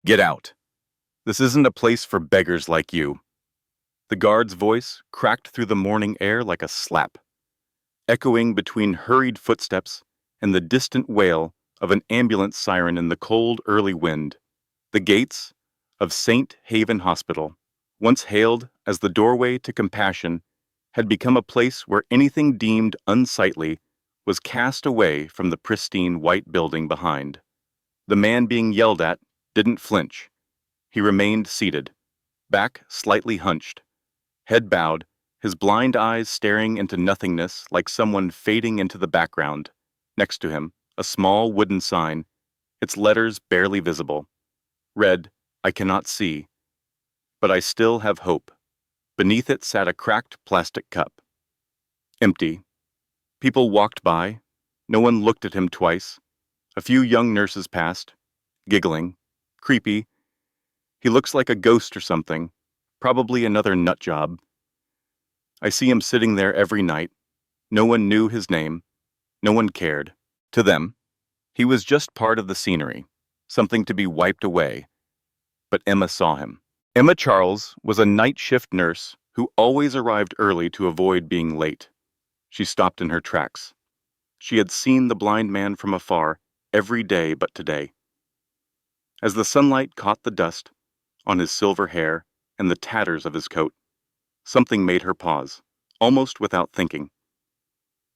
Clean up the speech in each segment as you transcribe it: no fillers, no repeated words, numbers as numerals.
Get out. This isn't a place for beggars like you. The guard's voice cracked through the morning air like a slap, echoing between hurried footsteps and the distant wail of an ambulance siren in the cold, early wind. The gates of St. Haven Hospital, once hailed as the doorway to compassion, had become a place where anything deemed unsightly was cast away from the pristine white building behind. The man being yelled at didn't flinch. He remained seated, back slightly hunched, head bowed, his blind eyes staring into nothingness like someone fading into the background. Next to him, a small wooden sign, its letters barely visible, read, "I cannot see, but I still have hope." Beneath it sat a cracked plastic cup. Empty. People walked by. No one looked at him twice. A few young nurses passed, giggling. Creepy. He looks like a ghost or something. Probably another nut job. I see him sitting there every night. No one knew his name. No one cared. To them, he was just part of the scenery, something to be wiped away. But Emma saw him. Emma Charles was a night shift nurse who always arrived early to avoid being late. She stopped in her tracks. She had seen the blind man from afar every day but today. As the sunlight caught the dust on his silver hair and the tatters of his coat, something made her pause, almost without thinking.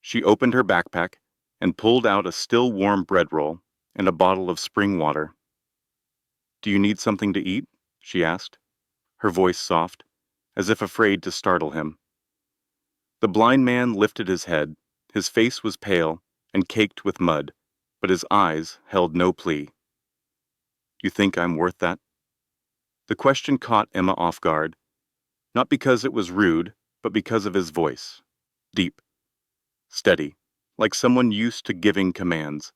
She opened her backpack and pulled out a still warm bread roll and a bottle of spring water. "Do you need something to eat?" she asked, her voice soft, as if afraid to startle him. The blind man lifted his head. His face was pale and caked with mud, but his eyes held no plea. "You think I'm worth that?" The question caught Emma off guard, not because it was rude, but because of his voice. Deep, steady, like someone used to giving commands,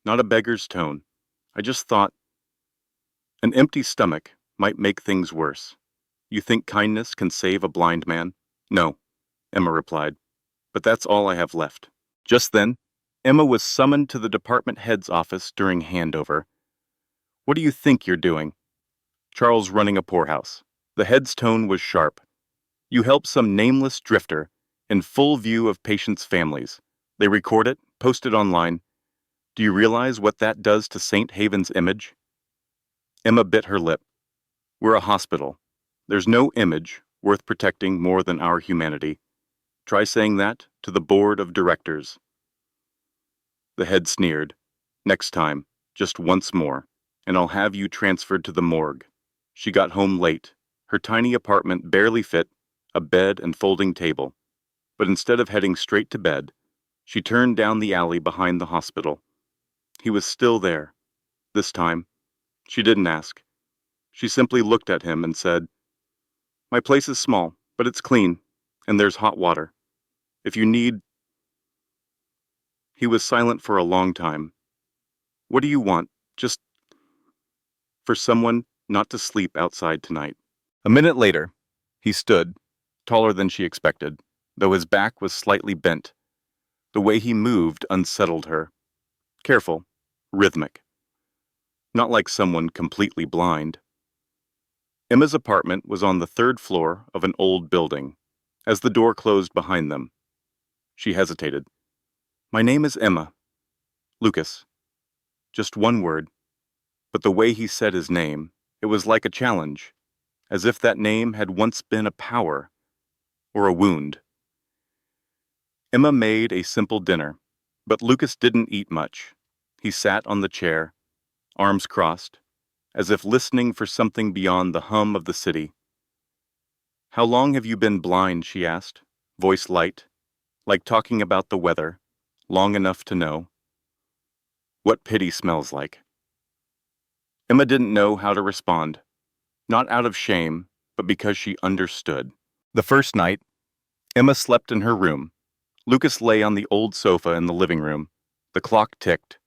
not a beggar's tone. "I just thought an empty stomach might make things worse. You think kindness can save a blind man?" "No," Emma replied, "but that's all I have left." Just then, Emma was summoned to the department head's office during handover. "What do you think you're doing?" "Charles running a poorhouse." The head's tone was sharp. "You help some nameless drifter in full view of patients' families. They record it, post it online. Do you realize what that does to St. Haven's image?" Emma bit her lip. "We're a hospital. There's no image worth protecting more than our humanity. Try saying that to the board of directors." The head sneered. "Next time, just once more, and I'll have you transferred to the morgue." She got home late. Her tiny apartment barely fit a bed and folding table. But instead of heading straight to bed, she turned down the alley behind the hospital. He was still there. This time, she didn't ask. She simply looked at him and said, "My place is small, but it's clean, and there's hot water. If you need—" He was silent for a long time. "What do you want? Just—" "For someone not to sleep outside tonight." A minute later, he stood, taller than she expected, though his back was slightly bent. The way he moved unsettled her. Careful, rhythmic. Not like someone completely blind. Emma's apartment was on the third floor of an old building. As the door closed behind them, she hesitated. "My name is Emma. Lucas." Just one word. But the way he said his name, it was like a challenge, as if that name had once been a power or a wound. Emma made a simple dinner, but Lucas didn't eat much. He sat on the chair, arms crossed, as if listening for something beyond the hum of the city. "How long have you been blind?" she asked, voice light, like talking about the weather, long enough to know. What pity smells like. Emma didn't know how to respond, not out of shame, but because she understood. The first night, Emma slept in her room. Lucas lay on the old sofa in the living room. The clock ticked.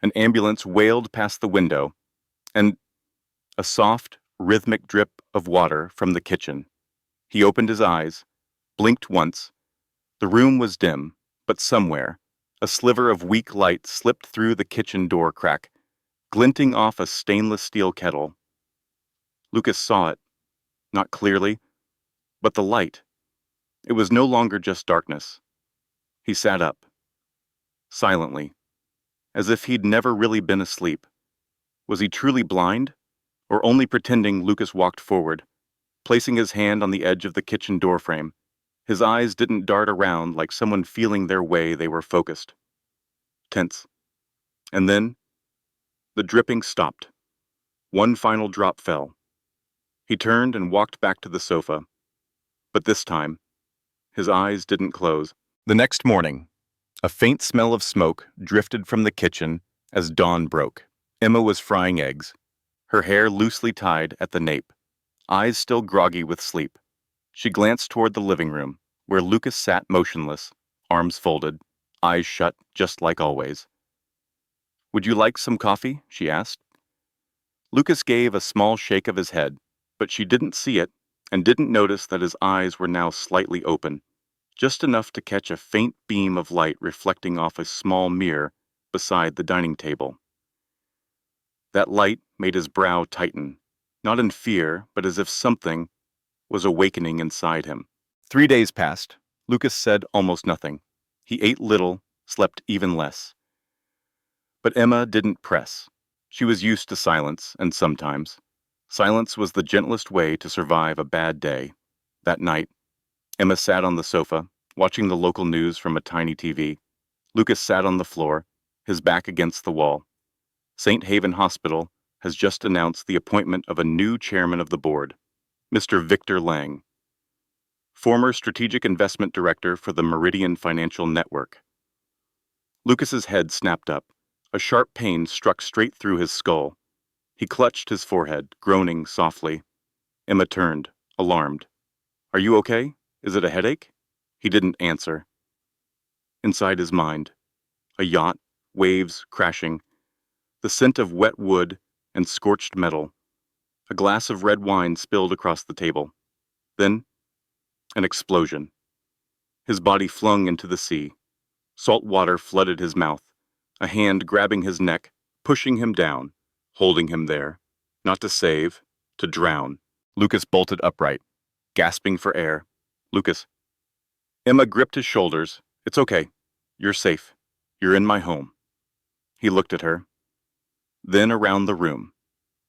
An ambulance wailed past the window, and a soft, rhythmic drip of water from the kitchen. He opened his eyes, blinked once. The room was dim, but somewhere, a sliver of weak light slipped through the kitchen door crack, glinting off a stainless steel kettle. Lucas saw it, not clearly, but the light. It was no longer just darkness. He sat up, silently, as if he'd never really been asleep. Was he truly blind, or only pretending? Lucas walked forward, placing his hand on the edge of the kitchen doorframe. His eyes didn't dart around like someone feeling their way. They were focused, tense. And then, the dripping stopped. One final drop fell. He turned and walked back to the sofa. But this time, his eyes didn't close. The next morning, a faint smell of smoke drifted from the kitchen as dawn broke. Emma was frying eggs, her hair loosely tied at the nape, eyes still groggy with sleep. She glanced toward the living room, where Lucas sat motionless, arms folded, eyes shut, just like always. "Would you like some coffee?" she asked. Lucas gave a small shake of his head, but she didn't see it and didn't notice that his eyes were now slightly open, just enough to catch a faint beam of light reflecting off a small mirror beside the dining table. That light made his brow tighten, not in fear, but as if something was awakening inside him. 3 days passed. Lucas said almost nothing. He ate little, slept even less. But Emma didn't press. She was used to silence, and sometimes silence was the gentlest way to survive a bad day. That night, Emma sat on the sofa, watching the local news from a tiny TV. Lucas sat on the floor, his back against the wall. St. Haven Hospital has just announced the appointment of a new chairman of the board, Mr. Victor Lang, former strategic investment director for the Meridian Financial Network. Lucas's head snapped up. A sharp pain struck straight through his skull. He clutched his forehead, groaning softly. Emma turned, alarmed. "Are you okay? Is it a headache?" He didn't answer. Inside his mind, a yacht, waves crashing, the scent of wet wood and scorched metal. A glass of red wine spilled across the table. Then, an explosion. His body flung into the sea. Salt water flooded his mouth, a hand grabbing his neck, pushing him down, holding him there, not to save, to drown. Lucas bolted upright, gasping for air. "Lucas." Emma gripped his shoulders. "It's okay. You're safe. You're in my home." He looked at her, then around the room,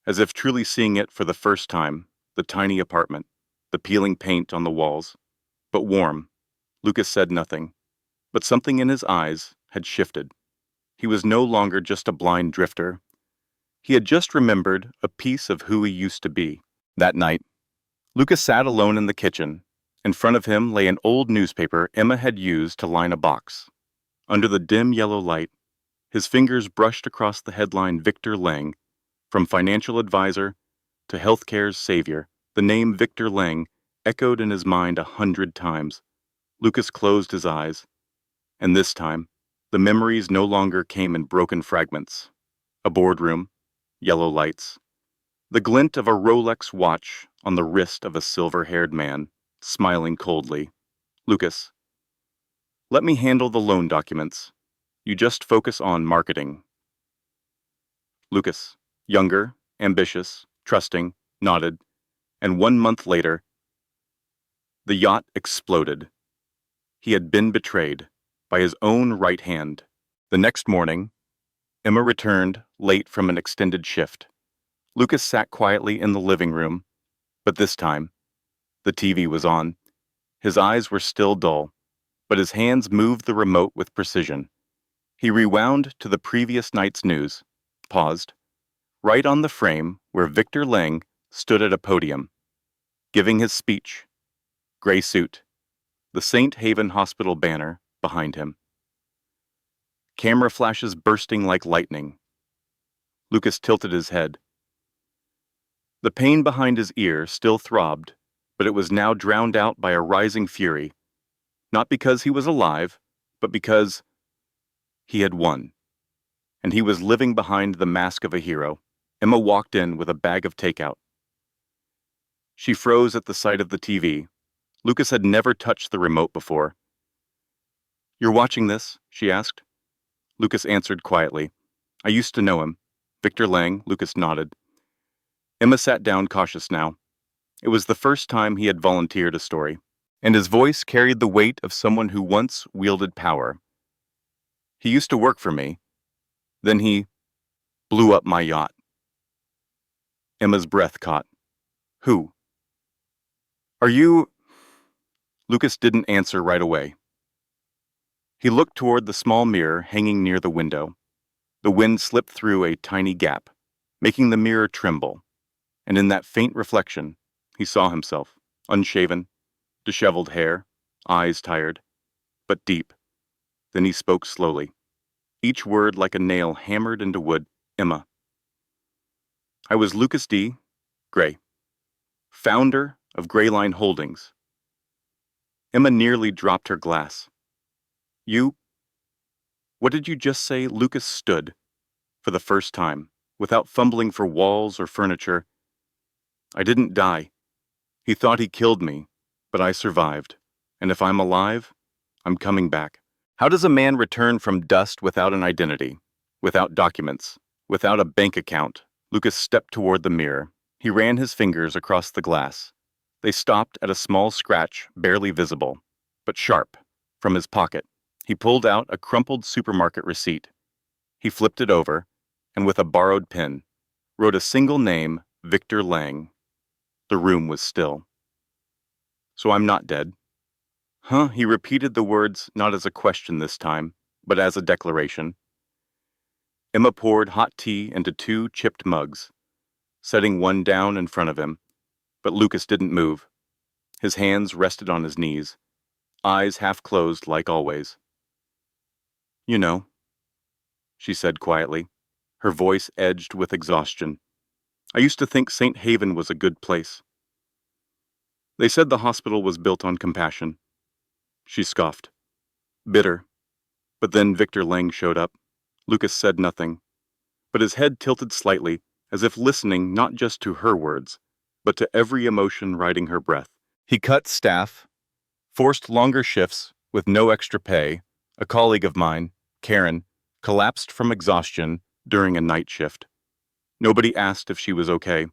as if truly seeing it for the first time, the tiny apartment, the peeling paint on the walls. But warm. Lucas said nothing, but something in his eyes had shifted. He was no longer just a blind drifter. He had just remembered a piece of who he used to be. That night, Lucas sat alone in the kitchen. In front of him lay an old newspaper Emma had used to line a box. Under the dim yellow light, his fingers brushed across the headline Victor Lang, from financial advisor to healthcare's savior. The name Victor Lang echoed in his mind 100 times. Lucas closed his eyes, and this time, the memories no longer came in broken fragments. A boardroom, yellow lights, the glint of a Rolex watch on the wrist of a silver-haired man, smiling coldly. "Lucas, let me handle the loan documents. You just focus on marketing." Lucas, younger, ambitious, trusting, nodded, and 1 month later, the yacht exploded. He had been betrayed by his own right hand. The next morning, Emma returned late from an extended shift. Lucas sat quietly in the living room, but this time, the TV was on. His eyes were still dull, but his hands moved the remote with precision. He rewound to the previous night's news, paused, right on the frame where Victor Lang stood at a podium, giving his speech. Gray suit, the St. Haven Hospital banner behind him. Camera flashes bursting like lightning. Lucas tilted his head. The pain behind his ear still throbbed, but it was now drowned out by a rising fury, not because he was alive, but because he had won, and he was living behind the mask of a hero. Emma walked in with a bag of takeout. She froze at the sight of the TV. Lucas had never touched the remote before. "You're watching this?" she asked. Lucas answered quietly. "I used to know him. Victor Lang." Lucas nodded. Emma sat down cautious now. It was the first time he had volunteered a story, and his voice carried the weight of someone who once wielded power. He used to work for me. Then he blew up my yacht. Emma's breath caught. Who? Are you? Lucas didn't answer right away. He looked toward the small mirror hanging near the window. The wind slipped through a tiny gap, making the mirror tremble, and in that faint reflection, he saw himself, unshaven, disheveled hair, eyes tired, but deep. Then he spoke slowly, each word like a nail hammered into wood. Emma. I was Lucas D. Gray, founder of Grayline Holdings. Emma nearly dropped her glass. You? What did you just say? Lucas stood, for the first time, without fumbling for walls or furniture. I didn't die. He thought he killed me, but I survived. And if I'm alive, I'm coming back. How does a man return from dust without an identity, without documents, without a bank account? Lucas stepped toward the mirror. He ran his fingers across the glass. They stopped at a small scratch, barely visible, but sharp, from his pocket. He pulled out a crumpled supermarket receipt. He flipped it over, and with a borrowed pen, wrote a single name, Victor Lang. The room was still. So I'm not dead. Huh? He repeated the words not as a question this time, but as a declaration. Emma poured hot tea into 2 chipped mugs, setting one down in front of him, but Lucas didn't move. His hands rested on his knees, eyes half closed like always. You know, she said quietly, her voice edged with exhaustion. I used to think St. Haven was a good place. They said the hospital was built on compassion. She scoffed. Bitter. But then Victor Lang showed up. Lucas said nothing, but his head tilted slightly, as if listening not just to her words, but to every emotion riding her breath. He cut staff, forced longer shifts with no extra pay. A colleague of mine, Karen, collapsed from exhaustion during a night shift. Nobody asked if she was okay.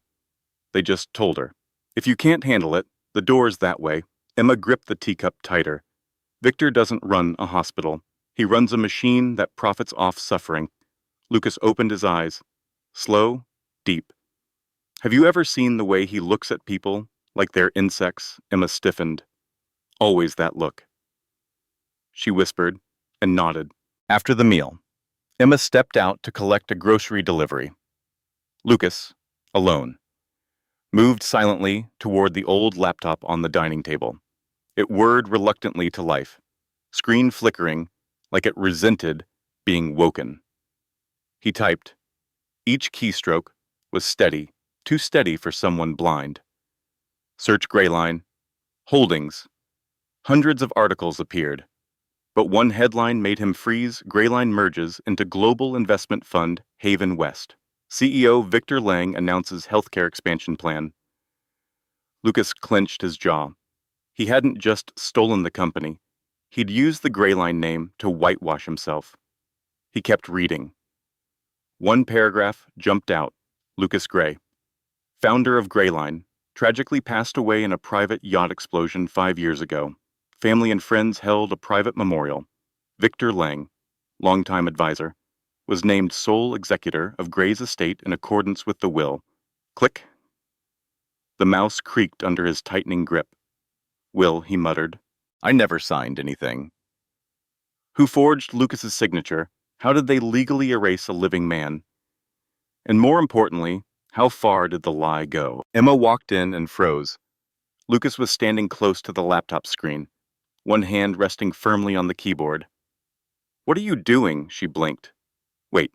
They just told her. If you can't handle it, the door's that way. Emma gripped the teacup tighter. Victor doesn't run a hospital. He runs a machine that profits off suffering. Lucas opened his eyes. Slow, deep. Have you ever seen the way he looks at people, like they're insects? Emma stiffened. Always that look. She whispered and nodded. After the meal, Emma stepped out to collect a grocery delivery. Lucas, alone, moved silently toward the old laptop on the dining table. It whirred reluctantly to life, screen flickering like it resented being woken. He typed. Each keystroke was steady, too steady for someone blind. Search Grayline. Holdings. Hundreds of articles appeared, but one headline made him freeze. Grayline merges into global investment fund Haven West. CEO Victor Lang announces healthcare expansion plan. Lucas clenched his jaw. He hadn't just stolen the company. He'd used the Grayline name to whitewash himself. He kept reading. One paragraph jumped out. Lucas Gray, founder of Grayline, tragically passed away in a private yacht explosion 5 years ago. Family and friends held a private memorial. Victor Lang, longtime advisor, was named sole executor of Gray's estate in accordance with the will. Click. The mouse creaked under his tightening grip. Will, he muttered. I never signed anything. Who forged Lucas's signature? How did they legally erase a living man? And more importantly, how far did the lie go? Emma walked in and froze. Lucas was standing close to the laptop screen, one hand resting firmly on the keyboard. What are you doing? She blinked. Wait.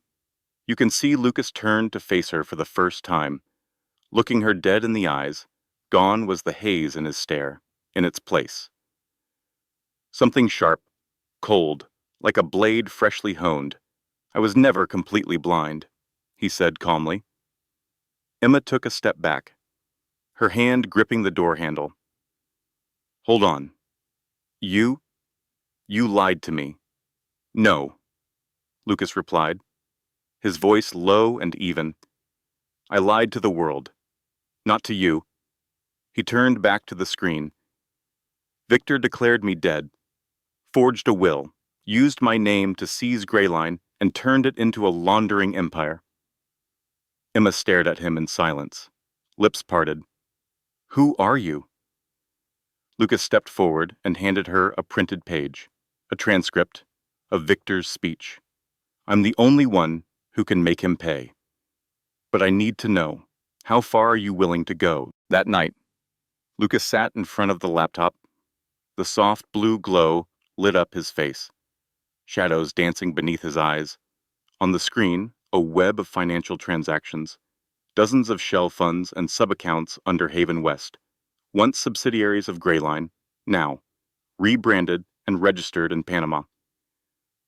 You can see Lucas turned to face her for the first time. Looking her dead in the eyes, gone was the haze in his stare, in its place. Something sharp, cold, like a blade freshly honed. I was never completely blind, he said calmly. Emma took a step back, her hand gripping the door handle. Hold on. You lied to me. No, Lucas replied, his voice low and even. I lied to the world. Not to you. He turned back to the screen. Victor declared me dead, forged a will, used my name to seize Greyline, and turned it into a laundering empire. Emma stared at him in silence, lips parted. Who are you? Lucas stepped forward and handed her a printed page, a transcript of Victor's speech. I'm the only one who can make him pay. But I need to know, how far are you willing to go? That night, Lucas sat in front of the laptop. The soft blue glow lit up his face, shadows dancing beneath his eyes. On the screen, a web of financial transactions, dozens of shell funds and sub-accounts under Haven West, once subsidiaries of Greyline, now rebranded and registered in Panama,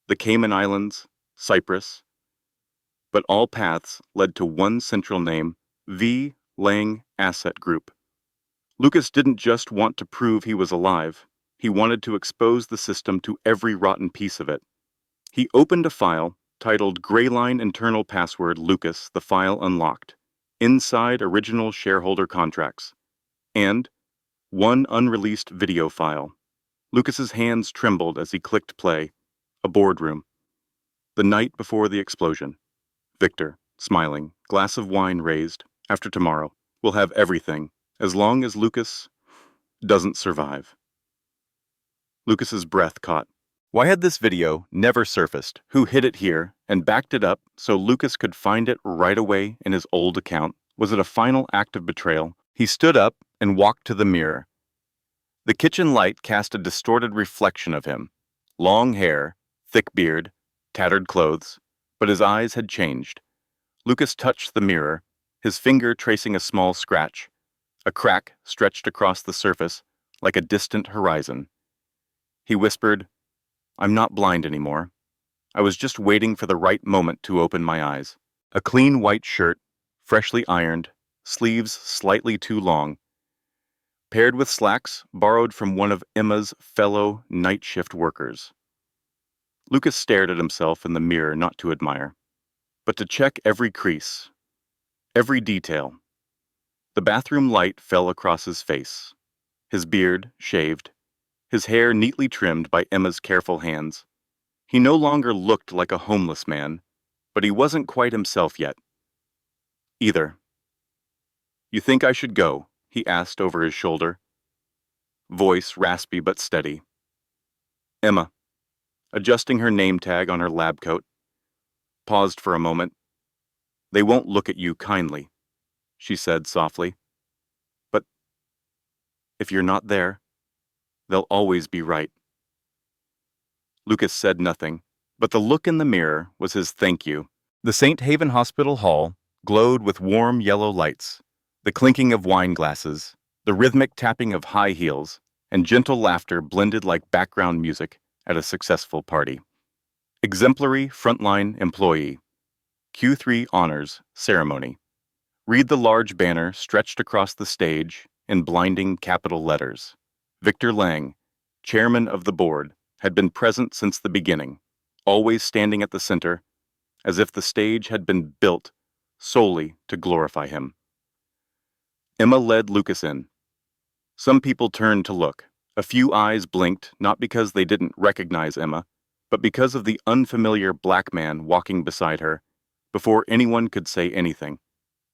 the Cayman Islands, Cyprus, but all paths led to one central name, V. Lang Asset Group. Lucas didn't just want to prove he was alive. He wanted to expose the system to every rotten piece of it. He opened a file titled Greyline Internal Password Lucas, the file unlocked, inside original shareholder contracts, and one unreleased video file. Lucas's hands trembled as he clicked play. A boardroom. The night before the explosion. Victor, smiling, glass of wine raised. After tomorrow, we'll have everything, as long as Lucas doesn't survive. Lucas's breath caught. Why had this video never surfaced? Who hid it here and backed it up so Lucas could find it right away in his old account? Was it a final act of betrayal? He stood up and walked to the mirror. The kitchen light cast a distorted reflection of him. Long hair, thick beard, tattered clothes, but his eyes had changed. Lucas touched the mirror, his finger tracing a small scratch. A crack stretched across the surface like a distant horizon. He whispered, I'm not blind anymore. I was just waiting for the right moment to open my eyes. A clean white shirt, freshly ironed, sleeves slightly too long, paired with slacks borrowed from one of Emma's fellow night shift workers. Lucas stared at himself in the mirror not to admire, but to check every crease, every detail. The bathroom light fell across his face, his beard shaved, his hair neatly trimmed by Emma's careful hands. He no longer looked like a homeless man, but he wasn't quite himself yet. Either. You think I should go? He asked over his shoulder. Voice raspy but steady. Emma, adjusting her name tag on her lab coat, paused for a moment. They won't look at you kindly, she said softly. But if you're not there, they'll always be right. Lucas said nothing, but the look in the mirror was his thank you. The St. Haven Hospital hall glowed with warm yellow lights, the clinking of wine glasses, the rhythmic tapping of high heels, and gentle laughter blended like background music at a successful party. Exemplary frontline employee. Q3 honors ceremony. Read the large banner stretched across the stage in blinding capital letters. Victor Lang, chairman of the board, had been present since the beginning, always standing at the center, as if the stage had been built solely to glorify him. Emma led Lucas in. Some people turned to look. A few eyes blinked, not because they didn't recognize Emma, but because of the unfamiliar black man walking beside her, before anyone could say anything.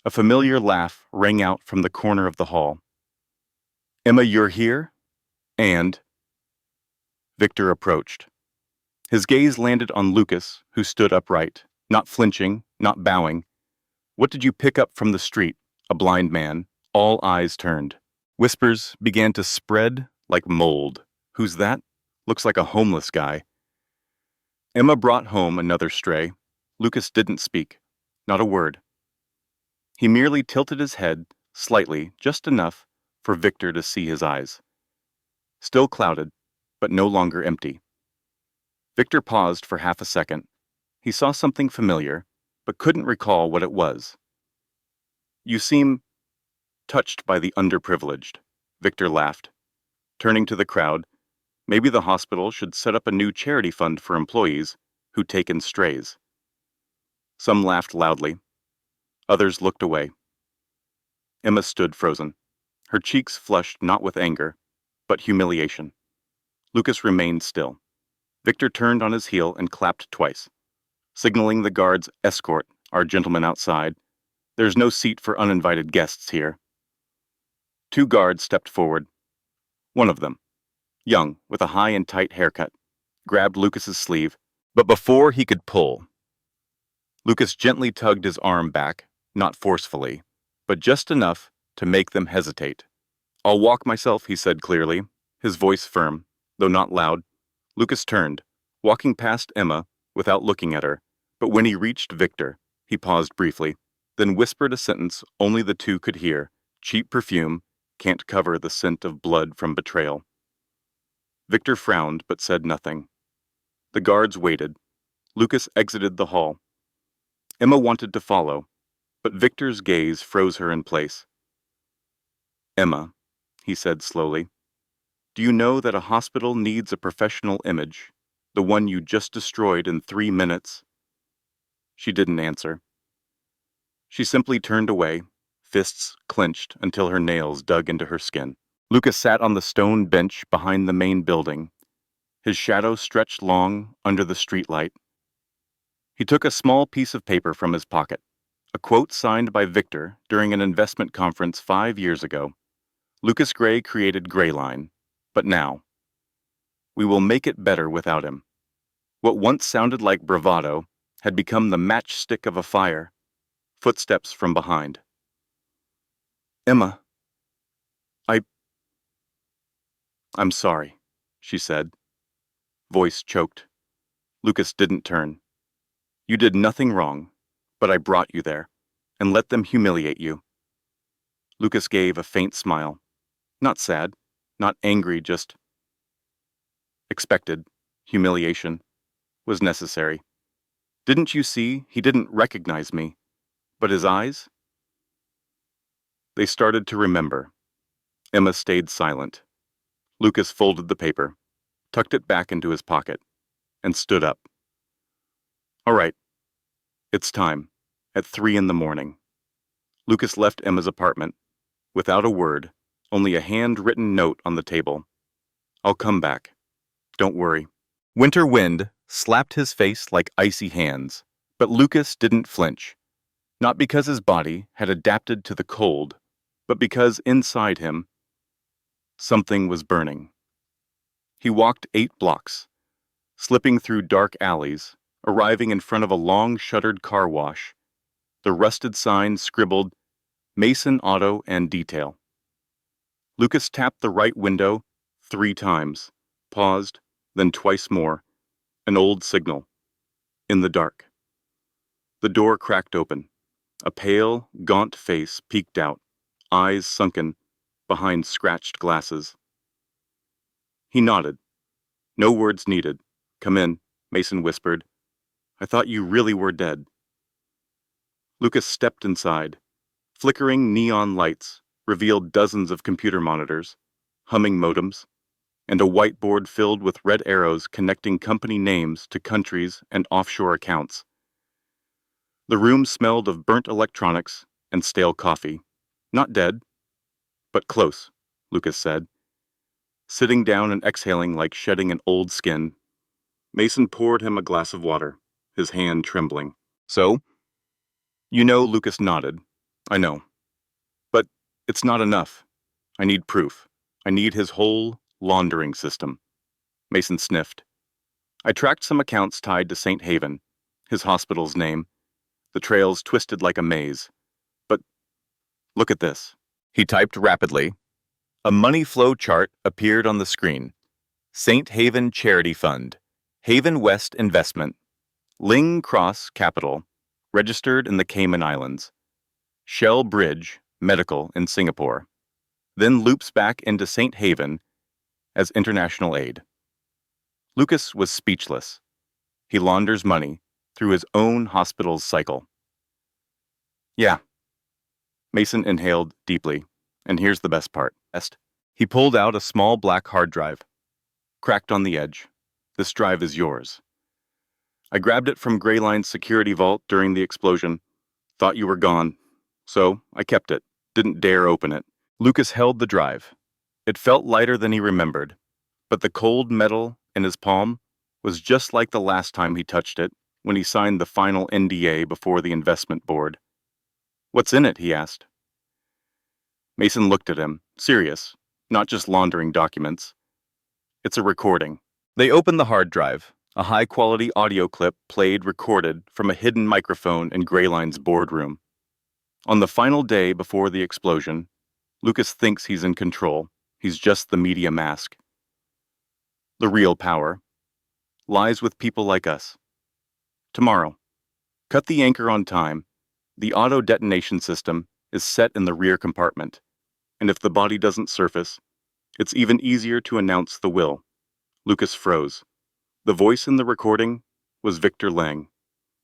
A familiar laugh rang out from the corner of the hall. Emma, you're here? And Victor approached. His gaze landed on Lucas, who stood upright, not flinching, not bowing. What did you pick up from the street? A blind man. All eyes turned. Whispers began to spread like mold. Who's that? Looks like a homeless guy. Emma brought home another stray. Lucas didn't speak. Not a word. He merely tilted his head slightly, just enough for Victor to see his eyes. Still clouded, but no longer empty. Victor paused for half a second. He saw something familiar, but couldn't recall what it was. You seem touched by the underprivileged, Victor laughed. Turning to the crowd, maybe the hospital should set up a new charity fund for employees who take in strays. Some laughed loudly. Others looked away. Emma stood frozen, her cheeks flushed not with anger, but humiliation. Lucas remained still. Victor turned on his heel and clapped twice, signaling the guards, "Escort our gentleman outside. There's no seat for uninvited guests here." Two guards stepped forward. One of them, young, with a high and tight haircut, grabbed Lucas's sleeve, but before he could pull, Lucas gently tugged his arm back, not forcefully, but just enough to make them hesitate. "I'll walk myself," he said clearly, his voice firm, though not loud. Lucas turned, walking past Emma without looking at her, but when he reached Victor, he paused briefly, then whispered a sentence only the two could hear. "Cheap perfume can't cover the scent of blood from betrayal." Victor frowned but said nothing. The guards waited. Lucas exited the hall. Emma wanted to follow, but Victor's gaze froze her in place. "Emma," he said slowly, "do you know that a hospital needs a professional image, the one you just destroyed in 3 minutes?" She didn't answer. She simply turned away, fists clenched until her nails dug into her skin. Lucas sat on the stone bench behind the main building, his shadow stretched long under the streetlight. He took a small piece of paper from his pocket, a quote signed by Victor during an investment conference 5 years ago. Lucas Gray created Grayline, but now, "We will make it better without him." What once sounded like bravado had become the matchstick of a fire. Footsteps from behind. "Emma, I'm sorry," she said. Voice choked. Lucas didn't turn. "You did nothing wrong, but I brought you there, and let them humiliate you." Lucas gave a faint smile. Not sad, not angry, just expected. Humiliation was necessary. "Didn't you see he didn't recognize me? But his eyes?" They started to remember. Emma stayed silent. Lucas folded the paper, tucked it back into his pocket, and stood up. "All right, it's time, at 3 in the morning." Lucas left Emma's apartment, without a word, only a handwritten note on the table. "I'll come back. Don't worry." Winter wind slapped his face like icy hands, but Lucas didn't flinch. Not because his body had adapted to the cold, but because inside him, something was burning. He walked 8 blocks, slipping through dark alleys, arriving in front of a long shuttered car wash. The rusted sign scribbled, "Mason Auto and Detail." Lucas tapped the right window 3 times, paused, then twice more. An old signal. In the dark. The door cracked open. A pale, gaunt face peeked out, eyes sunken behind scratched glasses. He nodded. "No words needed. Come in," Mason whispered. "I thought you really were dead." Lucas stepped inside. Flickering neon lights revealed dozens of computer monitors, humming modems, and a whiteboard filled with red arrows connecting company names to countries and offshore accounts. The room smelled of burnt electronics and stale coffee. "Not dead, but close," Lucas said, sitting down and exhaling like shedding an old skin. Mason poured him a glass of water, his hand trembling. "So?" "You know," Lucas nodded. "I know. But it's not enough. I need proof. I need his whole laundering system." Mason sniffed. "I tracked some accounts tied to St. Haven, his hospital's name. The trails twisted like a maze. But look at this." He typed rapidly. A money flow chart appeared on the screen. St. Haven Charity Fund, Haven West Investment, Ling Cross Capital, registered in the Cayman Islands, Shell Bridge, Medical in Singapore, then loops back into St. Haven as international aid. Lucas was speechless. He launders money through his own hospital's cycle. "Yeah." Mason inhaled deeply, and here's the best part. He pulled out a small black hard drive, cracked on the edge. "This drive is yours. I grabbed it from Grayline's security vault during the explosion. Thought you were gone, so I kept it." didn't dare open it. Lucas held the drive. It felt lighter than he remembered, but the cold metal in his palm was just like the last time he touched it, when he signed the final NDA before the investment board. "What's in it?" he asked. Mason looked at him, serious, not just laundering documents. "It's a recording." They opened the hard drive. A high-quality audio clip played recorded from a hidden microphone in Grayline's boardroom. On the final day before the explosion, Lucas thinks he's in control. He's just the media mask. The real power lies with people like us. Tomorrow, cut the anchor on time. The auto detonation system is set in the rear compartment, and if the body doesn't surface, it's even easier to announce the will. Lucas froze. The voice in the recording was Victor Lang.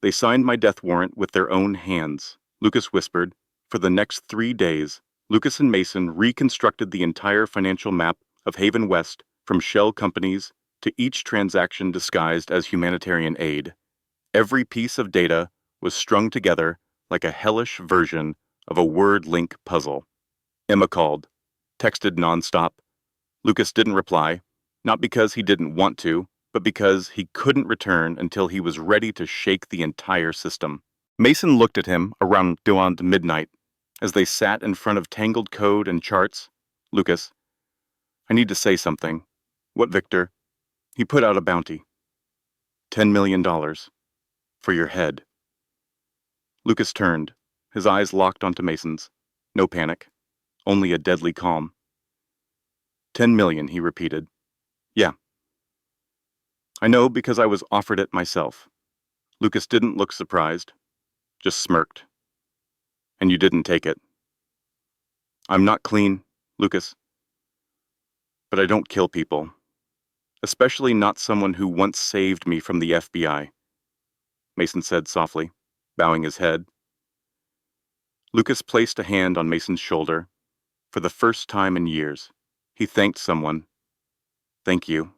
"They signed my death warrant with their own hands," Lucas whispered. For the next 3 days, Lucas and Mason reconstructed the entire financial map of Haven West, from shell companies to each transaction disguised as humanitarian aid. Every piece of data was strung together like a hellish version of a word link puzzle. Emma called, texted nonstop. Lucas didn't reply, not because he didn't want to, but because he couldn't return until he was ready to shake the entire system. Mason looked at him around midnight as they sat in front of tangled code and charts. "Lucas, I need to say something." "What, Victor?" "He put out a bounty. $10 million. For your head." Lucas turned, his eyes locked onto Mason's. No panic, only a deadly calm. 10 million, he repeated. "Yeah. I know because I was offered it myself." Lucas didn't look surprised, just smirked. "And you didn't take it." "I'm not clean, Lucas. But I don't kill people. Especially not someone who once saved me from the FBI," Mason said softly, bowing his head. Lucas placed a hand on Mason's shoulder. For the first time in years, he thanked someone. "Thank you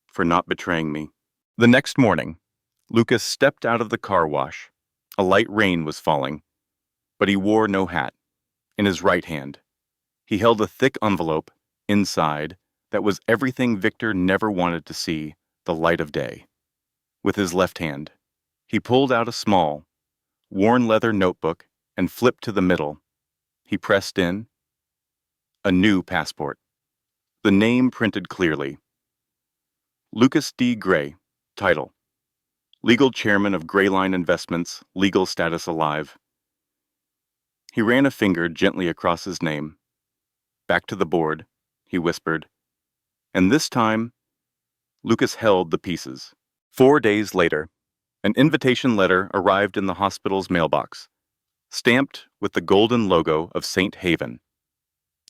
for not betraying me." The next morning, Lucas stepped out of the car wash. A light rain was falling, but he wore no hat. In his right hand, he held a thick envelope. Inside, that was everything Victor never wanted to see the light of day. With his left hand, he pulled out a small, worn leather notebook and flipped to the middle. He pressed in a new passport. The name printed clearly. Lucas D. Gray, title: Legal Chairman of Grayline Investments, legal status alive. He ran a finger gently across his name. "Back to the board," he whispered. And this time, Lucas held the pieces. 4 days later, an invitation letter arrived in the hospital's mailbox, stamped with the golden logo of St. Haven.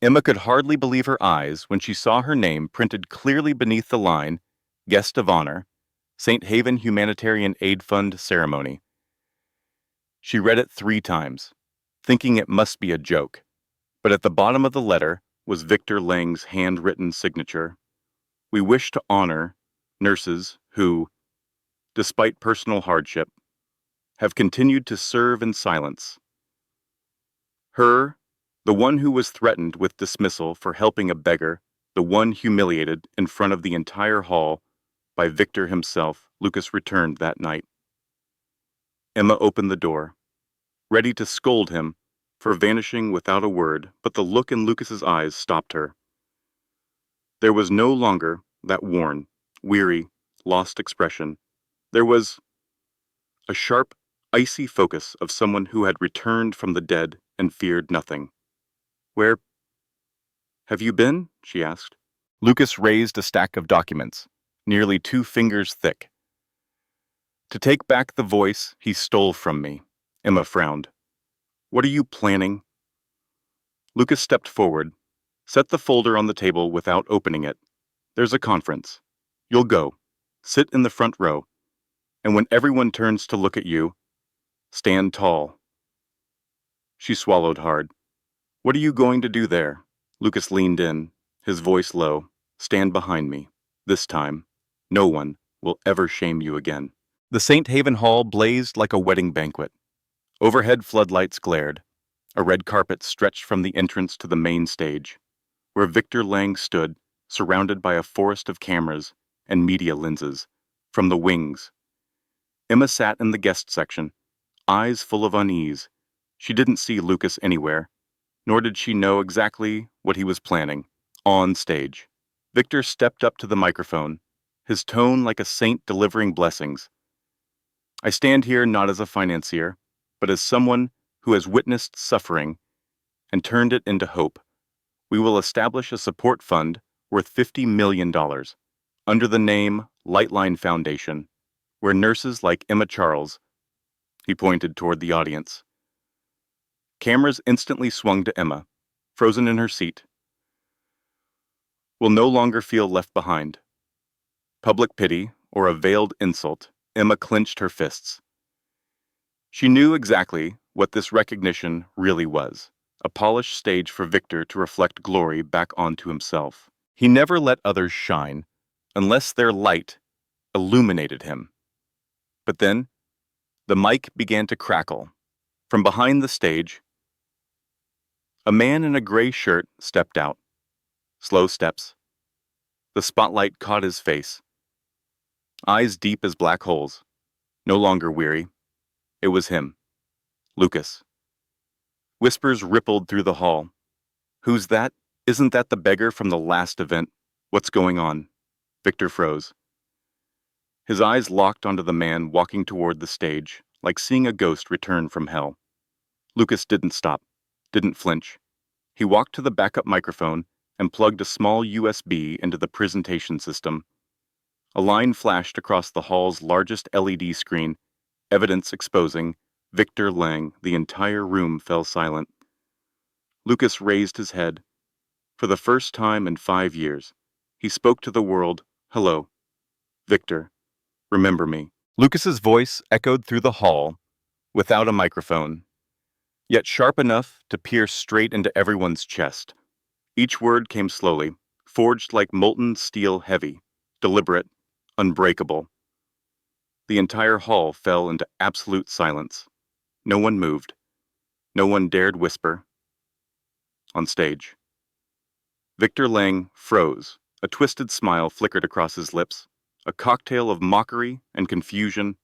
Emma could hardly believe her eyes when she saw her name printed clearly beneath the line, "Guest of Honor, St. Haven Humanitarian Aid Fund Ceremony." She read it 3 times, thinking it must be a joke, but at the bottom of the letter was Victor Lang's handwritten signature. "We wish to honor nurses who, despite personal hardship, have continued to serve in silence. Her, the one who was threatened with dismissal for helping a beggar, the one humiliated in front of the entire hall by Victor himself." Lucas returned that night. Emma opened the door, ready to scold him for vanishing without a word, but the look in Lucas's eyes stopped her. There was no longer that worn, weary, lost expression. There was a sharp, icy focus of someone who had returned from the dead and feared nothing. "Where have you been?" she asked. Lucas raised a stack of documents, nearly 2 fingers thick. "To take back the voice he stole from me." Emma frowned. "What are you planning?" Lucas stepped forward, set the folder on the table without opening it. "There's a conference. You'll go. Sit in the front row. And when everyone turns to look at you, stand tall." She swallowed hard. "What are you going to do there?" Lucas leaned in, his voice low. "Stand behind me. This time, no one will ever shame you again." The St. Haven Hall blazed like a wedding banquet. Overhead floodlights glared. A red carpet stretched from the entrance to the main stage, where Victor Lang stood, surrounded by a forest of cameras and media lenses. From the wings, Emma sat in the guest section, eyes full of unease. She didn't see Lucas anywhere, nor did she know exactly what he was planning. On stage, Victor stepped up to the microphone, his tone like a saint delivering blessings. I stand here not as a financier, but as someone who has witnessed suffering and turned it into hope. We will establish a support fund worth $50 million under the name Lightline Foundation, where nurses like Emma Charles, he pointed toward the audience. Cameras instantly swung to Emma, frozen in her seat, will no longer feel left behind. Public pity or a veiled insult, Emma clenched her fists. She knew exactly what this recognition really was, a polished stage for Victor to reflect glory back onto himself. He never let others shine unless their light illuminated him. But then, the mic began to crackle. From behind the stage, a man in a gray shirt stepped out. Slow steps. The spotlight caught his face. Eyes deep as black holes. No longer weary. It was him. Lucas. Whispers rippled through the hall. Who's that? Isn't that the beggar from the last event? What's going on? Victor froze. His eyes locked onto the man walking toward the stage, like seeing a ghost return from hell. Lucas didn't stop, didn't flinch. He walked to the backup microphone and plugged a small USB into the presentation system. A line flashed across the hall's largest LED screen, evidence exposing Victor Lang. The entire room fell silent. Lucas raised his head. For the first time in 5 years, he spoke to the world. Hello, Victor. Remember me. Lucas's voice echoed through the hall, without a microphone, yet sharp enough to pierce straight into everyone's chest. Each word came slowly, forged like molten steel, heavy, deliberate, unbreakable. The entire hall fell into absolute silence. No one moved. No one dared whisper. On stage, Victor Lang froze. A twisted smile flickered across his lips, a cocktail of mockery and confusion.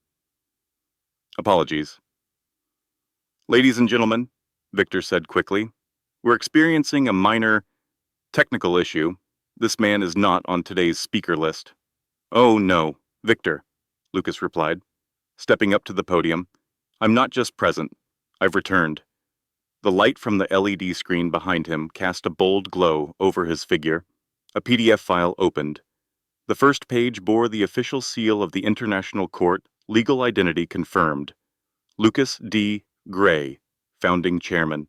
Apologies. Ladies and gentlemen, Victor said quickly, we're experiencing a minor technical issue. This man is not on today's speaker list. Oh no, Victor, Lucas replied, stepping up to the podium. I'm not just present. I've returned. The light from the LED screen behind him cast a bold glow over his figure. A PDF file opened. The first page bore the official seal of the International Court, legal identity confirmed. Lucas D. Gray, founding chairman,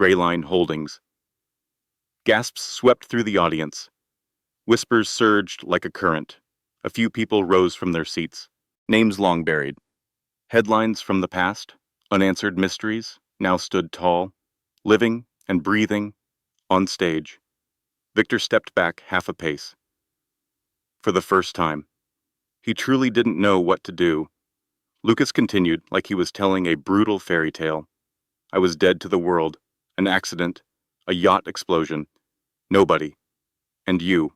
Grayline Holdings. Gasps swept through the audience. Whispers surged like a current. A few people rose from their seats. Names long buried. Headlines from the past, unanswered mysteries, now stood tall, living and breathing, on stage. Victor stepped back half a pace. For the first time, he truly didn't know what to do. Lucas continued like he was telling a brutal fairy tale. I was dead to the world, an accident, a yacht explosion. Nobody. And you,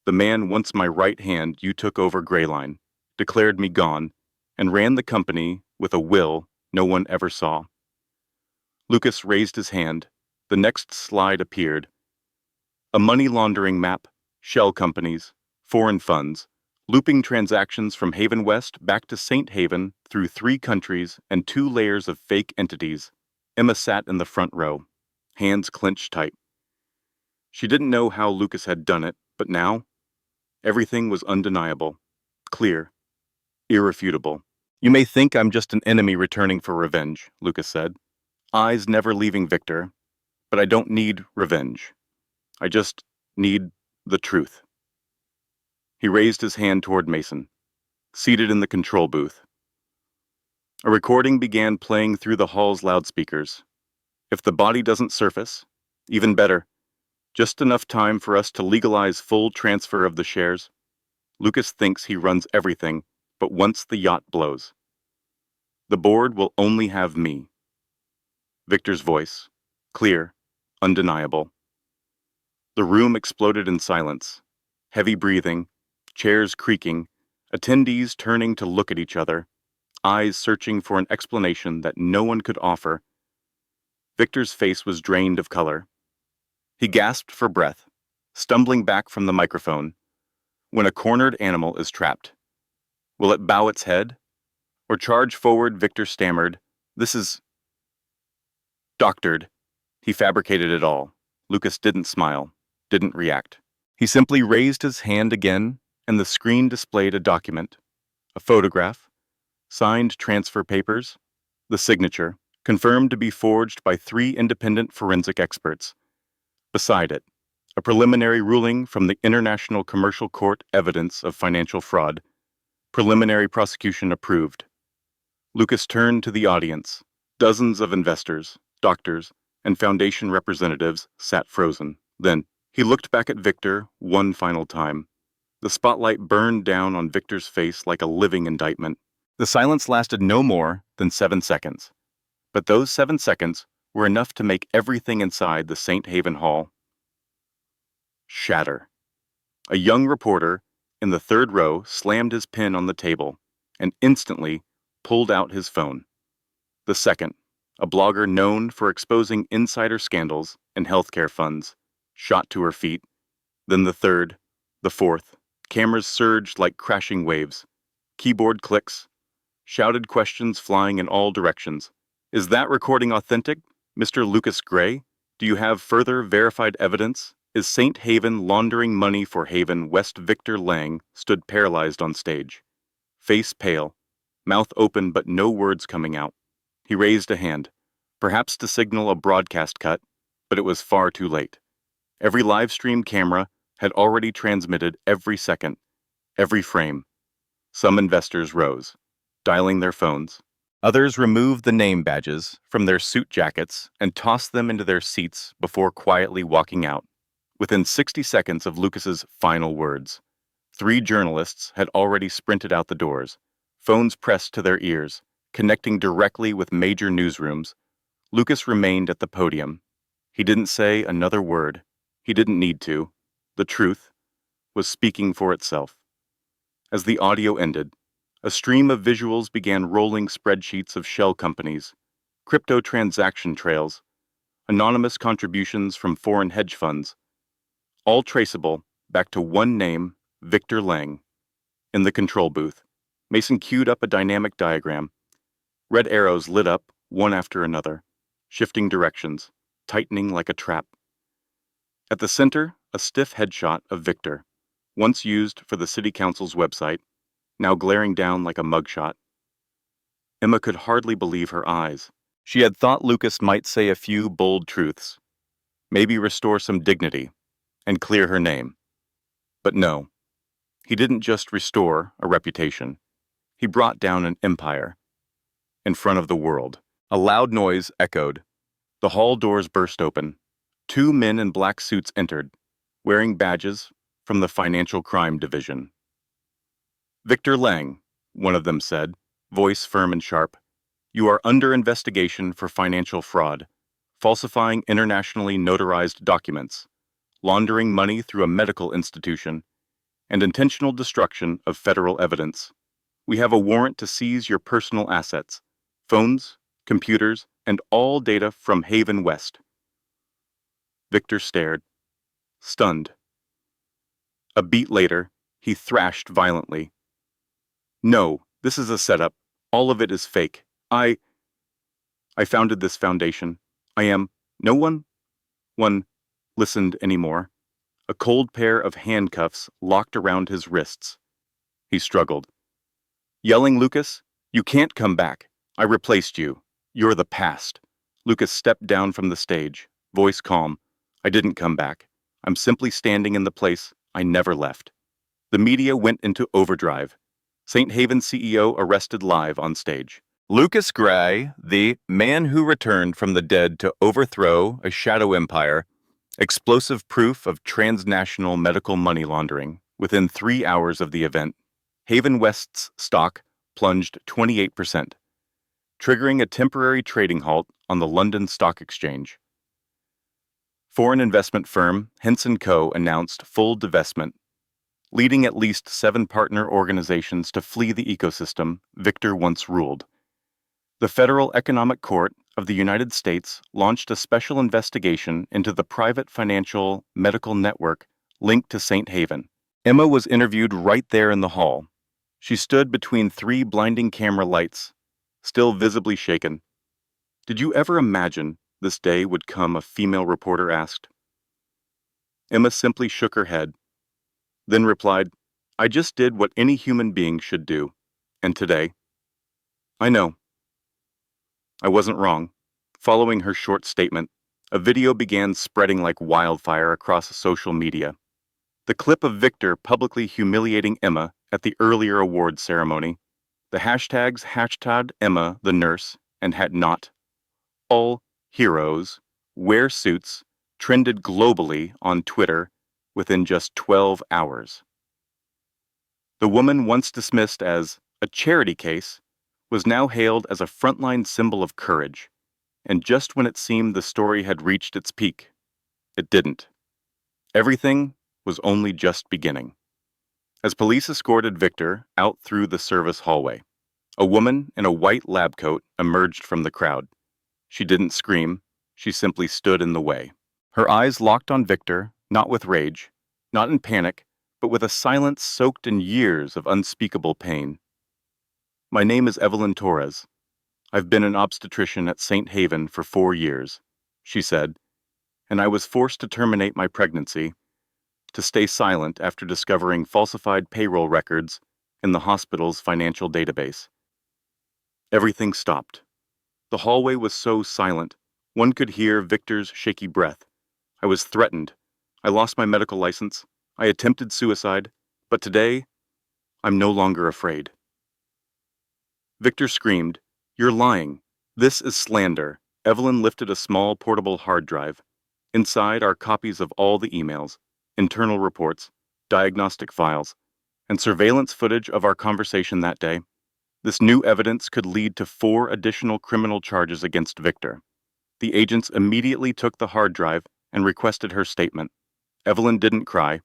the man once my right hand you took over Grayline, declared me gone, and ran the company with a will no one ever saw. Lucas raised his hand. The next slide appeared. A money laundering map, shell companies, foreign funds, looping transactions from Haven West back to St. Haven through 3 countries and 2 layers of fake entities. Emma sat in the front row, hands clenched tight. She didn't know how Lucas had done it, but now, everything was undeniable, clear, irrefutable. You may think I'm just an enemy returning for revenge, Lucas said, eyes never leaving Victor, but I don't need revenge. I just need the truth. He raised his hand toward Mason, seated in the control booth. A recording began playing through the hall's loudspeakers. If the body doesn't surface, even better, just enough time for us to legalize full transfer of the shares. Lucas thinks he runs everything, but once the yacht blows, the board will only have me. Victor's voice, Clear, undeniable. The room exploded in silence. Heavy breathing, chairs creaking, attendees turning to look at each other, eyes searching for an explanation that no one could offer. Victor's face was drained of color. He gasped for breath, stumbling back from the microphone. When a cornered animal is trapped, will it bow its head or charge forward? Victor stammered. This is doctored. He fabricated it all. Lucas didn't smile, didn't react. He simply raised his hand again, and the screen displayed a document, a photograph, signed transfer papers, the signature, confirmed to be forged by 3 independent forensic experts. Beside it, a preliminary ruling from the International Commercial Court, evidence of financial fraud. Preliminary prosecution approved. Lucas turned to the audience. Dozens of investors, doctors, and foundation representatives sat frozen. Then, he looked back at Victor one final time. The spotlight burned down on Victor's face like a living indictment. The silence lasted no more than 7 seconds. But those 7 seconds were enough to make everything inside the St. Haven Hall shatter. A young reporter in the 3rd row slammed his pen on the table and instantly pulled out his phone. The second, a blogger known for exposing insider scandals and healthcare funds, shot to her feet. Then the third, the fourth. Cameras surged like crashing waves. Keyboard clicks, shouted questions flying in all directions. Is that recording authentic, Mr. Lucas Gray? Do you have further verified evidence? Is St. Haven laundering money for Haven West? Victor Lang stood paralyzed on stage, face pale, mouth open but no words coming out. He raised a hand, perhaps to signal a broadcast cut, but it was far too late. Every live stream camera had already transmitted every second, every frame. Some investors rose, dialing their phones. Others removed the name badges from their suit jackets and tossed them into their seats before quietly walking out. Within 60 seconds of Lucas's final words, 3 journalists had already sprinted out the doors, phones pressed to their ears, connecting directly with major newsrooms. Lucas remained at the podium. He didn't say another word. He didn't need to. The truth was speaking for itself. As the audio ended, a stream of visuals began rolling: spreadsheets of shell companies, crypto transaction trails, anonymous contributions from foreign hedge funds, all traceable back to one name, Victor Lang. In the control booth, Mason queued up a dynamic diagram. Red arrows lit up, one after another, shifting directions, tightening like a trap. At the center, a stiff headshot of Victor, once used for the city council's website, now glaring down like a mugshot. Emma could hardly believe her eyes. She had thought Lucas might say a few bold truths, maybe restore some dignity, and clear her name. But no, he didn't just restore a reputation. He brought down an empire. In front of the world, a loud noise echoed. The hall doors burst open. 2 men in black suits entered, wearing badges from the Financial Crime Division. Victor Lang, one of them said, voice firm and sharp. You are under investigation for financial fraud, falsifying internationally notarized documents, laundering money through a medical institution, and intentional destruction of federal evidence. We have a warrant to seize your personal assets, phones, computers, and all data from Haven West. Victor stared, stunned. A beat later, he thrashed violently. No, this is a setup. All of it is fake. I founded this foundation. I am. No one listened anymore. A cold pair of handcuffs locked around his wrists. He struggled. Yelling, Lucas, you can't come back. I replaced you. You're the past. Lucas stepped down from the stage, voice calm. I didn't come back. I'm simply standing in the place I never left. The media went into overdrive. St. Haven CEO arrested live on stage. Lucas Gray, the man who returned from the dead to overthrow a shadow empire, explosive proof of transnational medical money laundering. Within 3 hours of the event, Haven West's stock plunged 28%, triggering a temporary trading halt on the London Stock Exchange. Foreign investment firm Henson Co. announced full divestment, leading at least 7 partner organizations to flee the ecosystem Victor once ruled. The Federal Economic Court of the United States launched a special investigation into the private financial medical network linked to St. Haven. Emma was interviewed right there in the hall. She stood between 3 blinding camera lights, still visibly shaken. "Did you ever imagine this day would come?" a female reporter asked. Emma simply shook her head, then replied, "I just did what any human being should do. And today, I know. I wasn't wrong." Following her short statement, a video began spreading like wildfire across social media. The clip of Victor publicly humiliating Emma at the earlier awards ceremony, the hashtags hashtag Emma the nurse and had not all heroes wear suits trended globally on Twitter within just 12 hours. The woman once dismissed as a charity case was now hailed as a frontline symbol of courage, and just when it seemed the story had reached its peak, it didn't. Everything was only just beginning. As police escorted Victor out through the service hallway, a woman in a white lab coat emerged from the crowd. She didn't scream, she simply stood in the way. Her eyes locked on Victor, not with rage, not in panic, but with a silence soaked in years of unspeakable pain. "My name is Evelyn Torres. I've been an obstetrician at St. Haven for 4 years," she said, "and I was forced to terminate my pregnancy, to stay silent after discovering falsified payroll records in the hospital's financial database." Everything stopped. The hallway was so silent, one could hear Victor's shaky breath. "I was threatened. I lost my medical license. I attempted suicide. But today, I'm no longer afraid." Victor screamed, "You're lying. This is slander." Evelyn lifted a small portable hard drive. Inside are copies of all the emails, internal reports, diagnostic files, and surveillance footage of our conversation that day. This new evidence could lead to 4 additional criminal charges against Victor. The agents immediately took the hard drive and requested her statement. Evelyn didn't cry.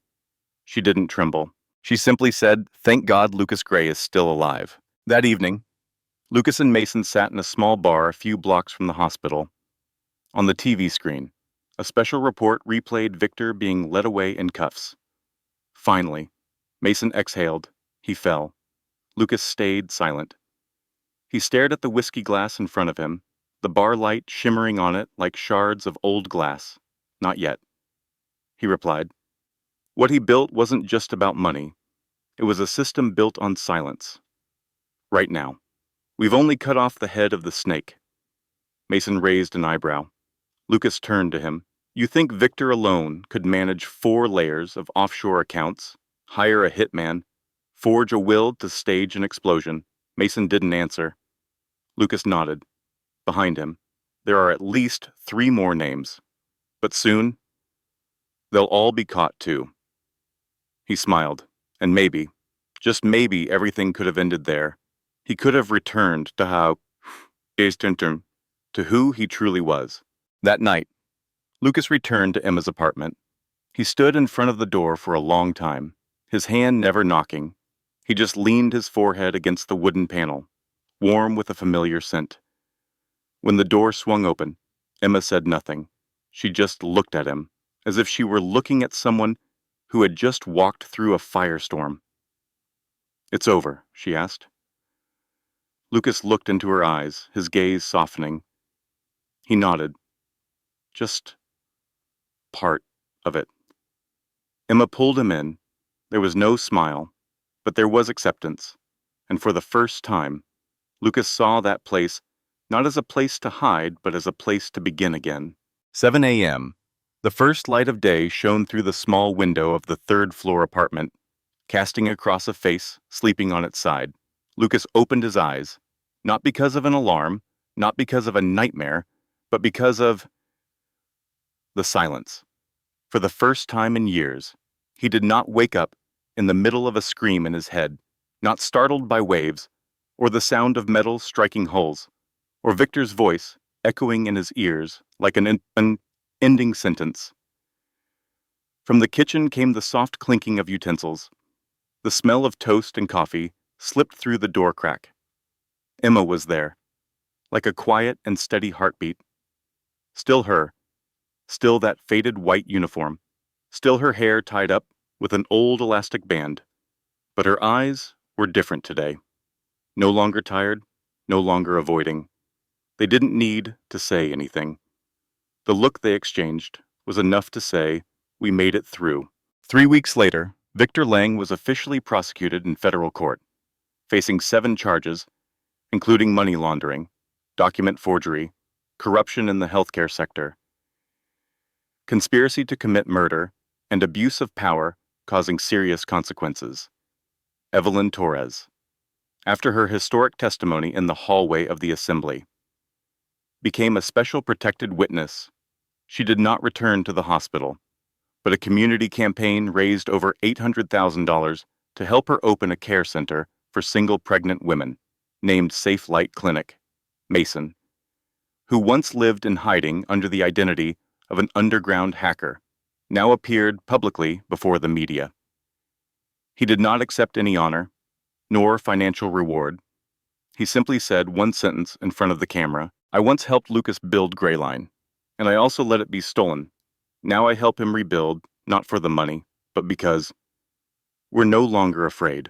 She didn't tremble. She simply said, "Thank God Lucas Gray is still alive." That evening, Lucas and Mason sat in a small bar a few blocks from the hospital. On the TV screen, a special report replayed Victor being led away in cuffs. Finally, Mason exhaled. He fell. Lucas stayed silent. He stared at the whiskey glass in front of him, the bar light shimmering on it like shards of old glass. "Not yet," he replied. What he built wasn't just about money. It was a system built on silence. Right now. "We've only cut off the head of the snake." Mason raised an eyebrow. Lucas turned to him. "You think Victor alone could manage 4 layers of offshore accounts, hire a hitman, forge a will to stage an explosion?" Mason didn't answer. Lucas nodded. Behind him, there are at least 3 more names. But soon, they'll all be caught too. He smiled, and maybe, just maybe, everything could have ended there. He could have returned to who he truly was. That night, Lucas returned to Emma's apartment. He stood in front of the door for a long time, his hand never knocking. He just leaned his forehead against the wooden panel, warm with a familiar scent. When the door swung open, Emma said nothing. She just looked at him, as if she were looking at someone who had just walked through a firestorm. "It's over?" she asked. Lucas looked into her eyes, his gaze softening. He nodded. "Just part of it." Emma pulled him in. There was no smile, but there was acceptance. And for the first time, Lucas saw that place not as a place to hide, but as a place to begin again. 7 a.m. The first light of day shone through the small window of the 3rd-floor apartment, casting across a face sleeping on its side. Lucas opened his eyes, not because of an alarm, not because of a nightmare, but because of the silence. For the first time in years, he did not wake up in the middle of a scream in his head, not startled by waves, or the sound of metal striking hulls, or Victor's voice echoing in his ears like an unending sentence. From the kitchen came the soft clinking of utensils. The smell of toast and coffee slipped through the door crack. Emma was there, like a quiet and steady heartbeat. Still her, still that faded white uniform, still her hair tied up with an old elastic band. But her eyes were different today. No longer tired, no longer avoiding. They didn't need to say anything. The look they exchanged was enough to say, "We made it through." 3 weeks later, Victor Lang was officially prosecuted in federal court, facing 7 charges, including money laundering, document forgery, corruption in the healthcare sector, conspiracy to commit murder, and abuse of power causing serious consequences. Evelyn Torres, after her historic testimony in the hallway of the assembly, became a special protected witness. She did not return to the hospital, but a community campaign raised over $800,000 to help her open a care center for single pregnant women, named Safe Light Clinic. Mason, who once lived in hiding under the identity of an underground hacker, now appeared publicly before the media. He did not accept any honor, nor financial reward. He simply said one sentence in front of the camera: "I once helped Lucas build Greyline, and I also let it be stolen. Now I help him rebuild, not for the money, but because we're no longer afraid."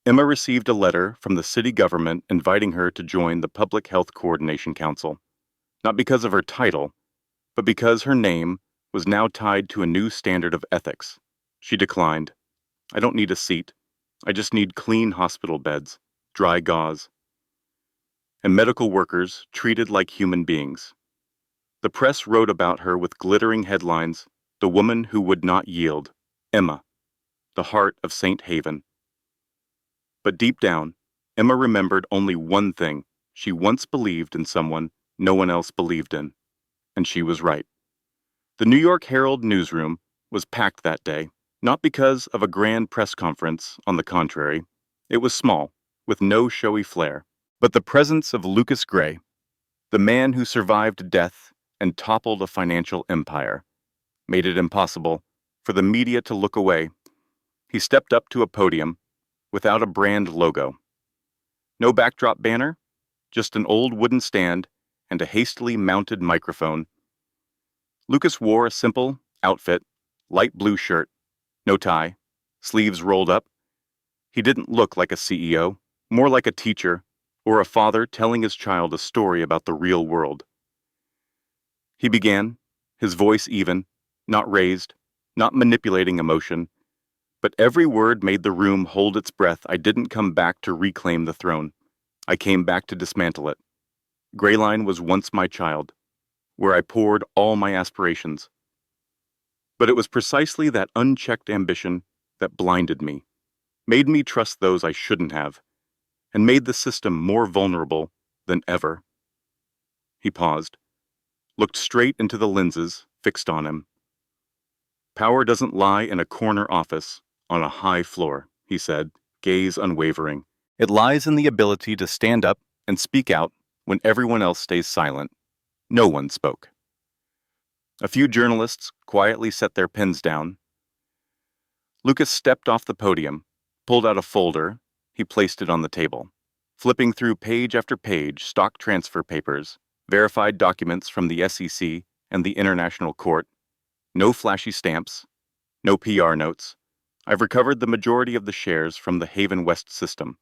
Emma received a letter from the city government inviting her to join the Public Health Coordination Council, not because of her title, but because her name was now tied to a new standard of ethics. She declined. "I don't need a seat. I just need clean hospital beds, dry gauze, and medical workers treated like human beings." The press wrote about her with glittering headlines: "The woman who would not yield, Emma, the heart of St. Haven." But deep down, Emma remembered only one thing: she once believed in someone no one else believed in, and she was right. The New York Herald newsroom was packed that day, not because of a grand press conference, on the contrary. It was small, with no showy flair, but the presence of Lucas Gray, the man who survived death and toppled a financial empire, made it impossible for the media to look away. He stepped up to a podium without a brand logo. No backdrop banner, just an old wooden stand and a hastily mounted microphone. Lucas wore a simple outfit, light blue shirt, no tie, sleeves rolled up. He didn't look like a CEO, more like a teacher or a father telling his child a story about the real world. He began, his voice even, not raised, not manipulating emotion, but every word made the room hold its breath. "I didn't come back to reclaim the throne. I came back to dismantle it. Greyline was once my child, where I poured all my aspirations. But it was precisely that unchecked ambition that blinded me, made me trust those I shouldn't have, and made the system more vulnerable than ever." He paused, looked straight into the lenses fixed on him. "Power doesn't lie in a corner office on a high floor," he said, gaze unwavering. "It lies in the ability to stand up and speak out when everyone else stays silent." No one spoke. A few journalists quietly set their pens down. Lucas stepped off the podium, pulled out a folder. He placed it on the table, flipping through page after page: stock transfer papers, verified documents from the SEC and the International Court. No flashy stamps, no PR notes. "I've recovered the majority of the shares from the Haven West system,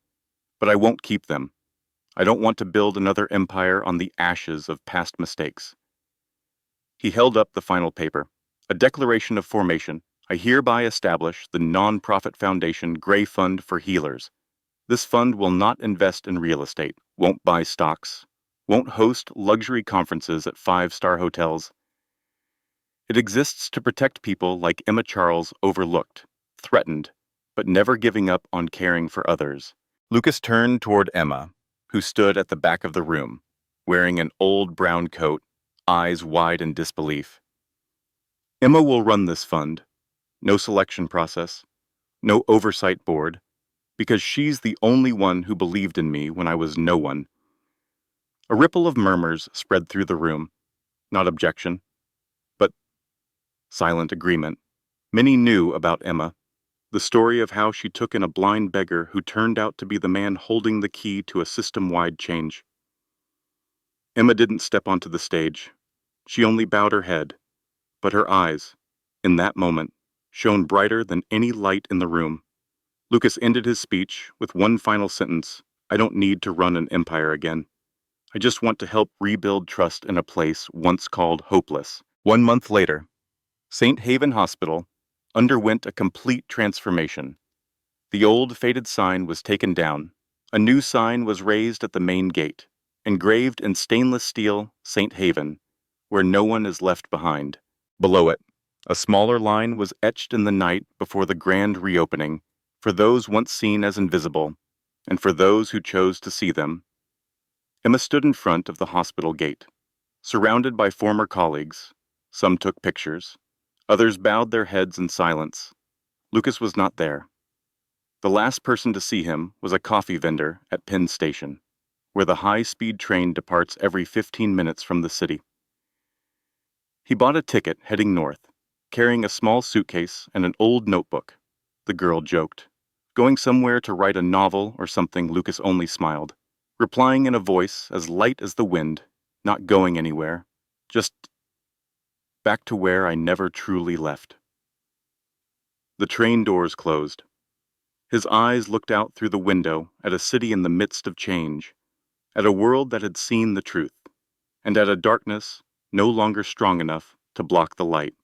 but I won't keep them. I don't want to build another empire on the ashes of past mistakes." He held up the final paper, a declaration of formation. "I hereby establish the non-profit foundation Gray Fund for Healers. This fund will not invest in real estate, won't buy stocks, won't host luxury conferences at 5-star hotels. It exists to protect people like Emma Charles, overlooked, threatened, but never giving up on caring for others." Lucas turned toward Emma, who stood at the back of the room, wearing an old brown coat, eyes wide in disbelief. "Emma will run this fund. No selection process, no oversight board, because she's the only one who believed in me when I was no one." A ripple of murmurs spread through the room, not objection, but silent agreement. Many knew about Emma, the story of how she took in a blind beggar who turned out to be the man holding the key to a system-wide change. Emma didn't step onto the stage. She only bowed her head, but her eyes, in that moment, shone brighter than any light in the room. Lucas ended his speech with one final sentence: "I don't need to run an empire again. I just want to help rebuild trust in a place once called hopeless." 1 month later, St. Haven Hospital underwent a complete transformation. The old faded sign was taken down. A new sign was raised at the main gate, engraved in stainless steel, St. Haven, where no one is left behind. Below it, a smaller line was etched in the night before the grand reopening, for those once seen as invisible, and for those who chose to see them. Emma stood in front of the hospital gate, surrounded by former colleagues. Some took pictures. Others bowed their heads in silence. Lucas was not there. The last person to see him was a coffee vendor at Penn Station, where the high-speed train departs every 15 minutes from the city. He bought a ticket heading north, carrying a small suitcase and an old notebook. The girl joked. Going somewhere to write a novel or something. Lucas only smiled, replying in a voice as light as the wind, "Not going anywhere. Just back to where I never truly left." The train doors closed. His eyes looked out through the window at a city in the midst of change, at a world that had seen the truth, and at a darkness no longer strong enough to block the light.